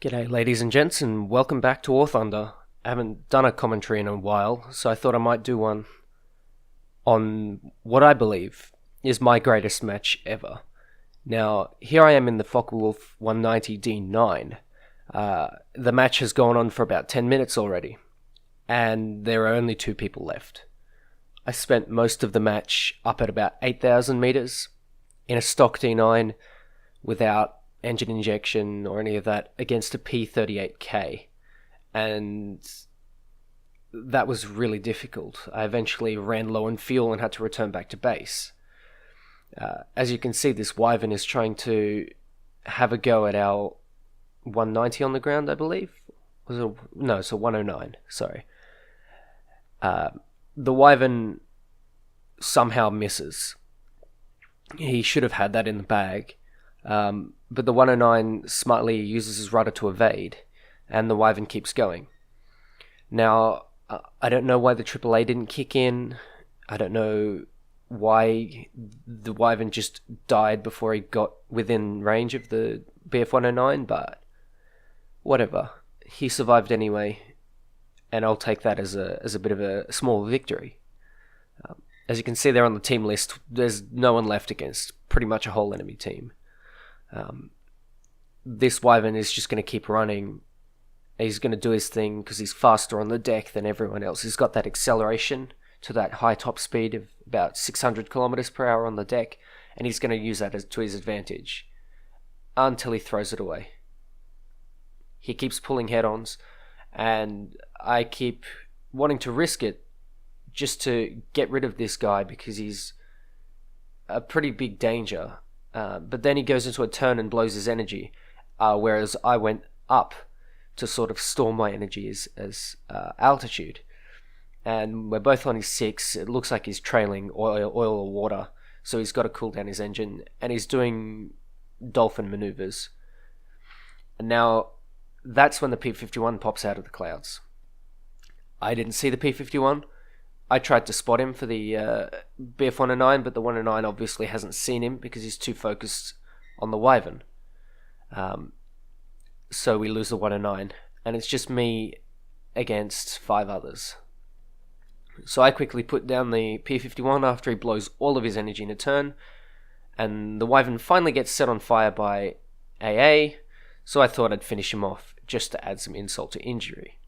G'day, ladies and gents, and welcome back to War Thunder. I haven't done a commentary in a while, so I thought I might do one on what I believe is my greatest match ever. Now, here I am in the Focke-Wulf 190 D9. The match has gone on for about 10 minutes already, and there are only two people left. I spent most of the match up at about 8,000 meters in a stock D9 without engine injection or any of that against a P38K, and that was really difficult. I eventually ran low on fuel and had to return back to base. As you can see, this Wyvern is trying to have a go at our 190 on the ground, I believe. It's a 109, sorry. The Wyvern somehow misses. He should have had that in the bag. But the 109 smartly uses his rudder to evade, and the Wyvern keeps going. Now, I don't know why the AAA didn't kick in. I don't know why the Wyvern just died before he got within range of the BF-109, but whatever. He survived anyway, and I'll take that as a bit of a small victory. As you can see there on the team list, there's no one left against pretty much a whole enemy team. This Wyvern is just going to keep running. He's going to do his thing because he's faster on the deck than everyone else. He's got that acceleration to that high top speed of about 600 kilometers per hour on the deck, and he's going to use that to his advantage until he throws it away. He keeps pulling head-ons, and I keep wanting to risk it just to get rid of this guy because he's a pretty big danger. But then he goes into a turn and blows his energy, whereas I went up to sort of store my energy as altitude. And we're both on his 6. It looks like he's trailing oil or water, so he's got to cool down his engine, and he's doing dolphin maneuvers. And now that's when the P-51 pops out of the clouds. I didn't see the P-51. I tried to spot him for the BF-109, but the 109 obviously hasn't seen him because he's too focused on the Wyvern. So we lose the 109, and it's just me against 5 others. So I quickly put down the P-51 after he blows all of his energy in a turn, and the Wyvern finally gets set on fire by AA, so I thought I'd finish him off just to add some insult to injury.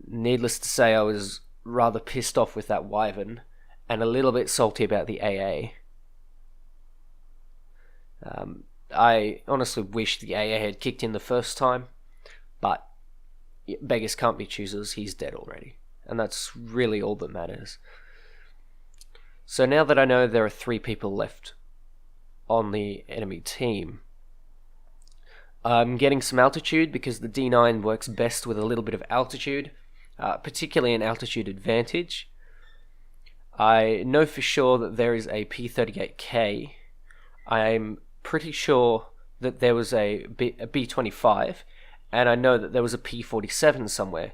Needless to say, I was rather pissed off with that Wyvern and a little bit salty about the AA. I honestly wish the AA had kicked in the first time, but beggars can't be choosers. He's dead already, and that's really all that matters. So now that I know there are 3 people left on the enemy team, I'm getting some altitude because the D9 works best with a little bit of altitude, particularly an altitude advantage. I know for sure that there is a P38K. I'm pretty sure that there was a B25, and I know that there was a P47 somewhere.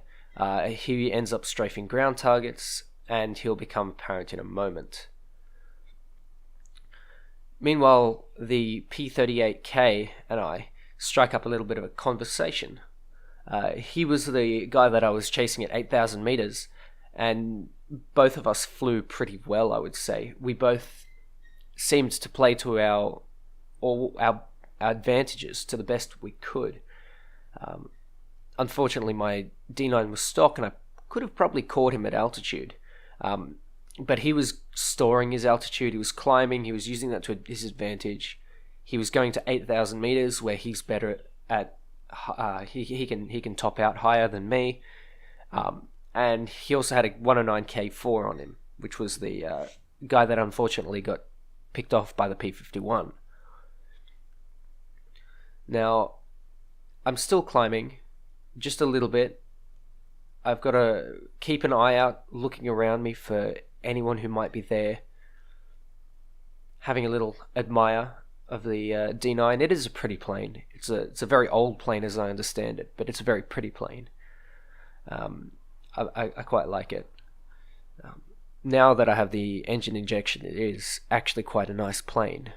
He ends up strafing ground targets, and he'll become apparent in a moment. Meanwhile, the P38K and I strike up a little bit of a conversation. He was the guy that I was chasing at 8,000 meters, and both of us flew pretty well, I would say. We both seemed to play to our advantages to the best we could. Unfortunately, my D9 was stock, and I could have probably caught him at altitude. But he was storing his altitude, he was climbing, he was using that to his advantage. He was going to 8,000 meters, where he's better at. He can top out higher than me, and he also had a 109K4 on him, which was the guy that unfortunately got picked off by the P-51. Now, I'm still climbing, just a little bit. I've got to keep an eye out, looking around me for anyone who might be there. Having a little admire of the D9. It is a pretty plane. It's a very old plane as I understand it, but it's a very pretty plane. I quite like it. Now that I have the engine injection, it is actually quite a nice plane.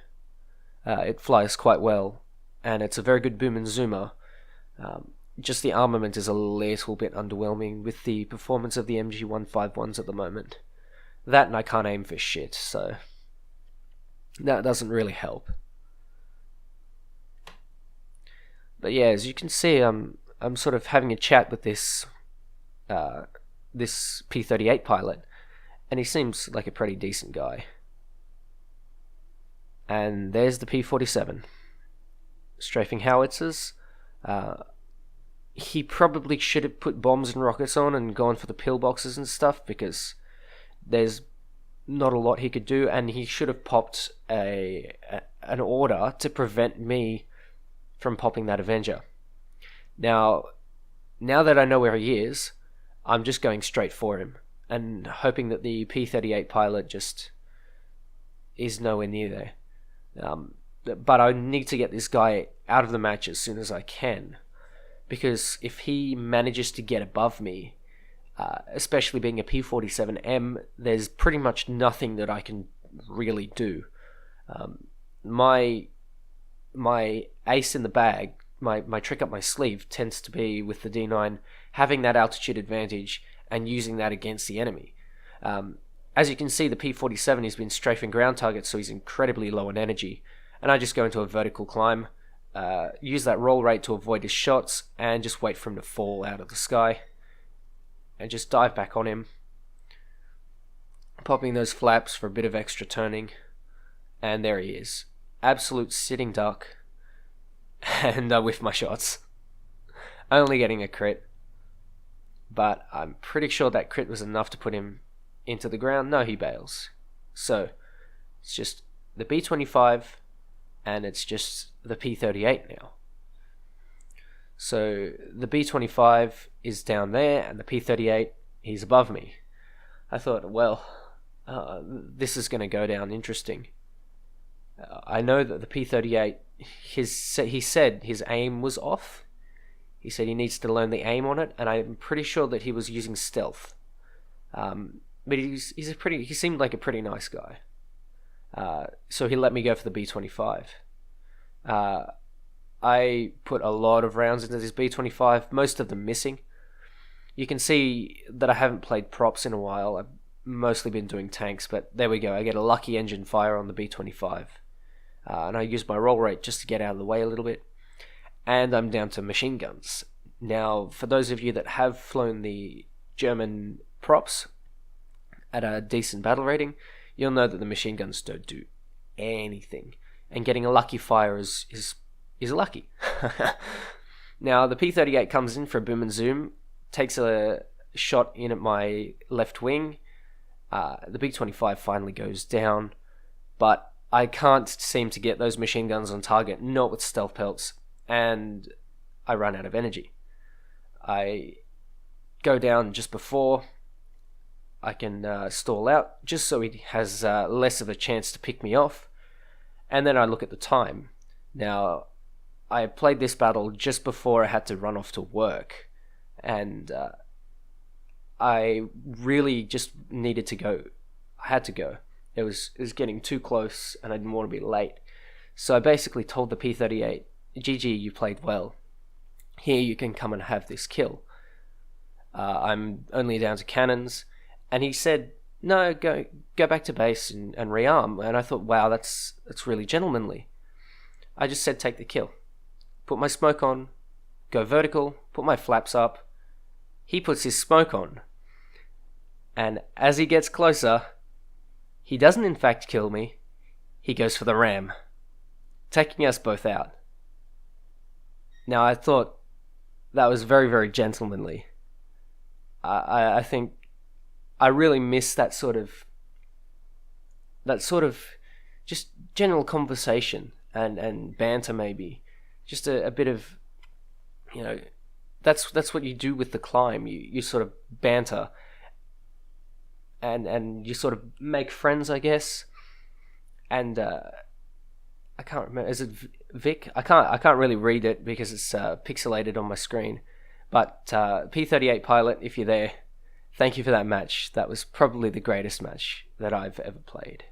It flies quite well, and it's a very good boom and zoomer. Just the armament is a little bit underwhelming with the performance of the MG151s at the moment. That, and I can't aim for shit, so that doesn't really help. But yeah, as you can see, I'm sort of having a chat with this P-38 pilot, and he seems like a pretty decent guy. And there's the P-47. Strafing howitzers. He probably should have put bombs and rockets on and gone for the pillboxes and stuff, because there's not a lot he could do, and he should have popped an order to prevent me from popping that Avenger. Now that I know where he is, I'm just going straight for him and hoping that the P-38 pilot just is nowhere near there. But I need to get this guy out of the match as soon as I can, because if he manages to get above me, especially being a P-47M, there's pretty much nothing that I can really do. My ace in the bag, my trick up my sleeve, tends to be with the D9 having that altitude advantage and using that against the enemy. As you can see, the P-47 has been strafing ground targets, so he's incredibly low on energy, and I just go into a vertical climb, use that roll rate to avoid his shots, and just wait for him to fall out of the sky, and just dive back on him, popping those flaps for a bit of extra turning, and there he is. Absolute sitting duck, and I whiff my shots. Only getting a crit, but I'm pretty sure that crit was enough to put him into the ground. No, he bails. So it's just the B-25, and it's just the P-38 now. So the B-25 is down there, and the P-38, he's above me. I thought, well, this is going to go down interesting. I know that the P-38, he said his aim was off. He said he needs to learn the aim on it, and I'm pretty sure that he was using stealth. But he seemed like a pretty nice guy. So he let me go for the B-25. I put a lot of rounds into this B-25, most of them missing. You can see that I haven't played props in a while. I've mostly been doing tanks, but there we go. I get a lucky engine fire on the B-25. And I use my roll rate just to get out of the way a little bit. And I'm down to machine guns. Now, for those of you that have flown the German props at a decent battle rating, you'll know that the machine guns don't do anything. And getting a lucky fire is lucky. Now, the P-38 comes in for a boom and zoom, takes a shot in at my left wing. The B-25 finally goes down, but I can't seem to get those machine guns on target, not with stealth pelts, and I run out of energy. I go down just before I can stall out, just so he has less of a chance to pick me off, and then I look at the time. Now, I played this battle just before I had to run off to work, and I really just needed to go. I had to go. It was getting too close, and I didn't want to be late. So I basically told the P-38, GG, you played well. Here you can come and have this kill. I'm only down to cannons. And he said, no, go back to base and rearm. And I thought, wow, that's really gentlemanly. I just said, take the kill. Put my smoke on, go vertical, put my flaps up. He puts his smoke on. And as he gets closer, he doesn't in fact kill me. He goes for the ram, taking us both out. Now, I thought that was very, very gentlemanly. I think I really miss that sort of just general conversation and banter, maybe. Just a bit of, that's what you do with the climb. You sort of banter and you sort of make friends, I guess. And I can't remember, is it Vic? I can't really read it because it's pixelated on my screen. But P-38 pilot, if you're there, thank you for that match. That was probably the greatest match that I've ever played.